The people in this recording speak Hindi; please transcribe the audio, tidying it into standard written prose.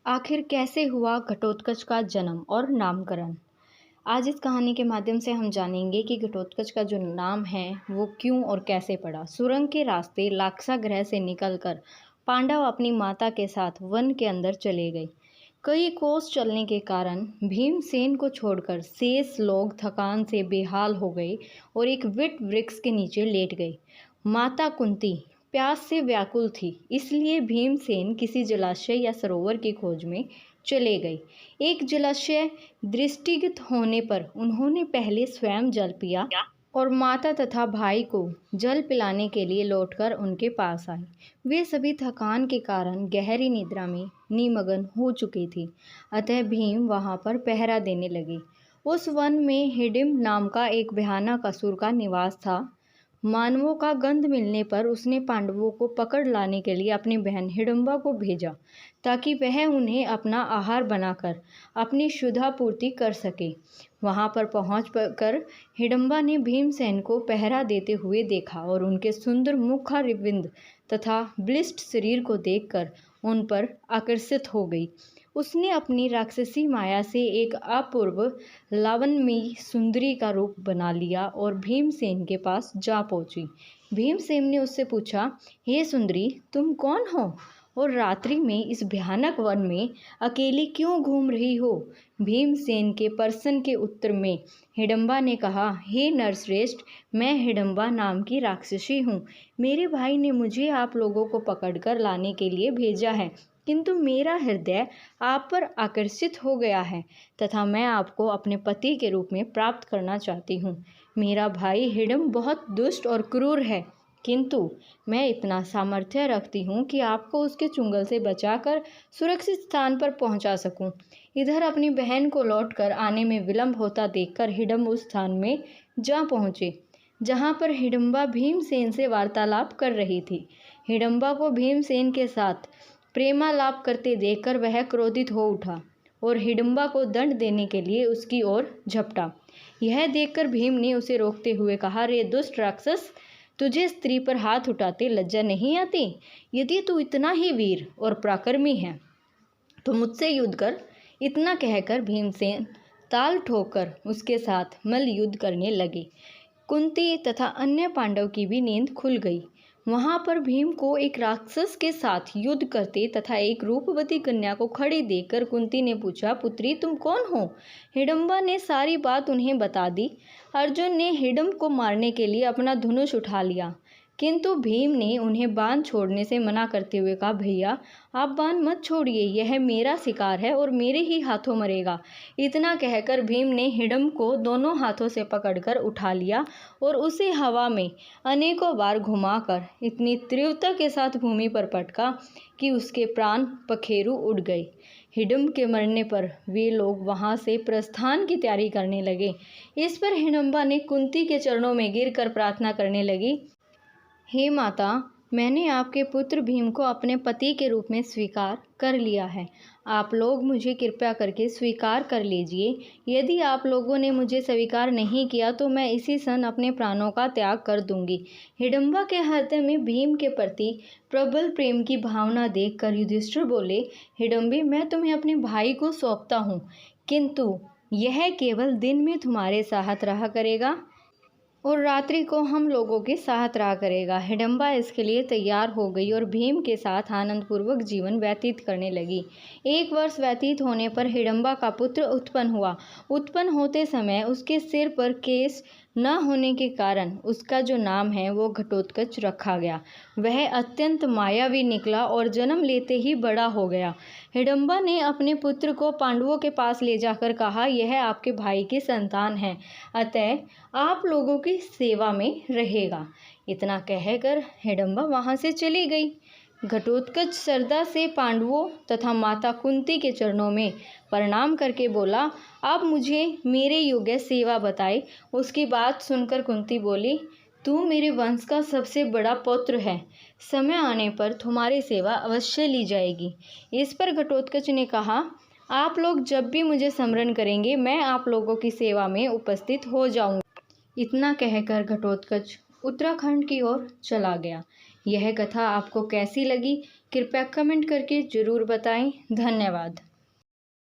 आखिर कैसे हुआ घटोत्कच का जन्म और नामकरण। आज इस कहानी के माध्यम से हम जानेंगे कि घटोत्कच का जो नाम है वो क्यों और कैसे पड़ा। सुरंग के रास्ते लाक्षागृह ग्रह से निकलकर पांडव अपनी माता के साथ वन के अंदर चले गए। कई कोस चलने के कारण भीमसेन को छोड़कर शेष लोग थकान से बेहाल हो गए और एक विट वृक्ष के नीचे लेट गए। माता कुंती प्यास से व्याकुल थी, इसलिए भीमसेन किसी जलाशय या सरोवर की खोज में चले गए। एक जलाशय दृष्टिगत होने पर उन्होंने पहले स्वयं जल पिया और माता तथा भाई को जल पिलाने के लिए लौटकर उनके पास आए। वे सभी थकान के कारण गहरी निद्रा में निमग्न हो चुकी थी, अतः भीम वहां पर पहरा देने लगे। उस वन में हिडिम्ब नाम का एक भयानक असुर का निवास था। मानवों का गंध मिलने पर उसने पांडवों को पकड़ लाने के लिए अपनी बहन हिडिंबा को भेजा, ताकि वह उन्हें अपना आहार बनाकर अपनी क्षुधा पूर्ति कर सके। वहां पर पहुंच कर हिडिंबा ने भीमसेन को पहरा देते हुए देखा और उनके सुंदर मुखारविंद तथा बलिष्ठ शरीर को देखकर उन पर आकर्षित हो गई। उसने अपनी राक्षसी माया से एक अपूर्व लावण्यमयी सुंदरी का रूप बना लिया और भीमसेन के पास जा पहुंची। भीमसेन ने उससे पूछा, हे सुंदरी, तुम कौन हो और रात्रि में इस भयानक वन में अकेली क्यों घूम रही हो? भीमसेन के प्रश्न के उत्तर में हिडिंबा ने कहा, हे नरश्रेष्ठ, मैं हिडिंबा नाम की राक्षसी हूँ। मेरे भाई ने मुझे आप लोगों को पकड़कर लाने के लिए भेजा है, किंतु मेरा हृदय आप पर आकर्षित हो गया है तथा मैं आपको अपने पति के रूप में प्राप्त करना चाहती हूँ। मेरा भाई हिडिंब बहुत दुष्ट और क्रूर है, किंतु मैं इतना सामर्थ्य रखती हूँ कि आपको उसके चुंगल से बचाकर सुरक्षित स्थान पर पहुँचा सकूँ। इधर अपनी बहन को लौटकर आने में विलंब होता देखकर हिडिंब उस स्थान में जा पहुँचे जहाँ पर हिडिंबा भीमसेन से वार्तालाप कर रही थी। हिडिंबा को भीमसेन के साथ प्रेमालाप करते देखकर वह क्रोधित हो उठा और हिडिंबा को दंड देने के लिए उसकी ओर झपटा। यह देखकर भीम ने उसे रोकते हुए कहा, रे दुष्ट राक्षस, तुझे स्त्री पर हाथ उठाते लज्जा नहीं आती? यदि तू इतना ही वीर और पराक्रमी है तो मुझसे युद्ध कर। इतना कहकर भीमसेन ताल ठोकर उसके साथ मल्ल युद्ध करने लगे। कुंती तथा अन्य पांडव की भी नींद खुल गई। वहां पर भीम को एक राक्षस के साथ युद्ध करते तथा एक रूपवती कन्या को खड़ी देखकर कुंती ने पूछा, पुत्री, तुम कौन हो? हिडिंबा ने सारी बात उन्हें बता दी। अर्जुन ने हिडिंब को मारने के लिए अपना धनुष उठा लिया, किंतु भीम ने उन्हें बाण छोड़ने से मना करते हुए कहा, भैया आप बाण मत छोड़िए, यह मेरा शिकार है और मेरे ही हाथों मरेगा। इतना कहकर भीम ने हिडिंब को दोनों हाथों से पकड़कर उठा लिया और उसे हवा में अनेकों बार घुमाकर इतनी तीव्रता के साथ भूमि पर पटका कि उसके प्राण पखेरु उड़ गए। हिडिंब के मरने पर वे लोग वहां से प्रस्थान की तैयारी करने लगे। इस पर हिडिंबा ने कुंती के चरणों में गिरकर प्रार्थना करने लगी, हे माता, मैंने आपके पुत्र भीम को अपने पति के रूप में स्वीकार कर लिया है। आप लोग मुझे कृपया करके स्वीकार कर लीजिए। यदि आप लोगों ने मुझे स्वीकार नहीं किया तो मैं इसी क्षण अपने प्राणों का त्याग कर दूंगी। हिडिंबा के हृदय में भीम के प्रति प्रबल प्रेम की भावना देखकर युधिष्ठिर बोले, हिडिंबी, मैं तुम्हें अपने भाई को सौंपता हूँ, किंतु यह केवल दिन में तुम्हारे साथ रहा करेगा और रात्रि को हम लोगों के साथ रहा करेगा। हिडिंबा इसके लिए तैयार हो गई और भीम के साथ आनंदपूर्वक जीवन व्यतीत करने लगी। 1 वर्ष व्यतीत होने पर हिडिंबा का पुत्र उत्पन्न हुआ। उत्पन्न होते समय उसके सिर पर केश न होने के कारण उसका जो नाम है वो घटोत्कच रखा गया। वह अत्यंत मायावी निकला और जन्म लेते ही बड़ा हो गया। हिडिंबा ने अपने पुत्र को पांडवों के पास ले जाकर कहा, यह आपके भाई की संतान है, अतः आप लोगों की सेवा में रहेगा। इतना कहकर हिडिंबा वहां से चली गई। घटोत्कच श्रद्धा से पांडवों तथा माता कुंती के चरणों में प्रणाम करके बोला, आप मुझे मेरे योग्य सेवा बताए। उसकी बात सुनकर कुंती बोली, तू मेरे वंश का सबसे बड़ा पुत्र है, समय आने पर तुम्हारी सेवा अवश्य ली जाएगी। इस पर घटोत्कच ने कहा, आप लोग जब भी मुझे स्मरण करेंगे मैं आप लोगों की सेवा में उपस्थित हो जाऊंगा। इतना कहकर घटोत्कच उत्तराखंड की ओर चला गया। यह कथा आपको कैसी लगी कृपया कमेंट करके ज़रूर बताएं। धन्यवाद।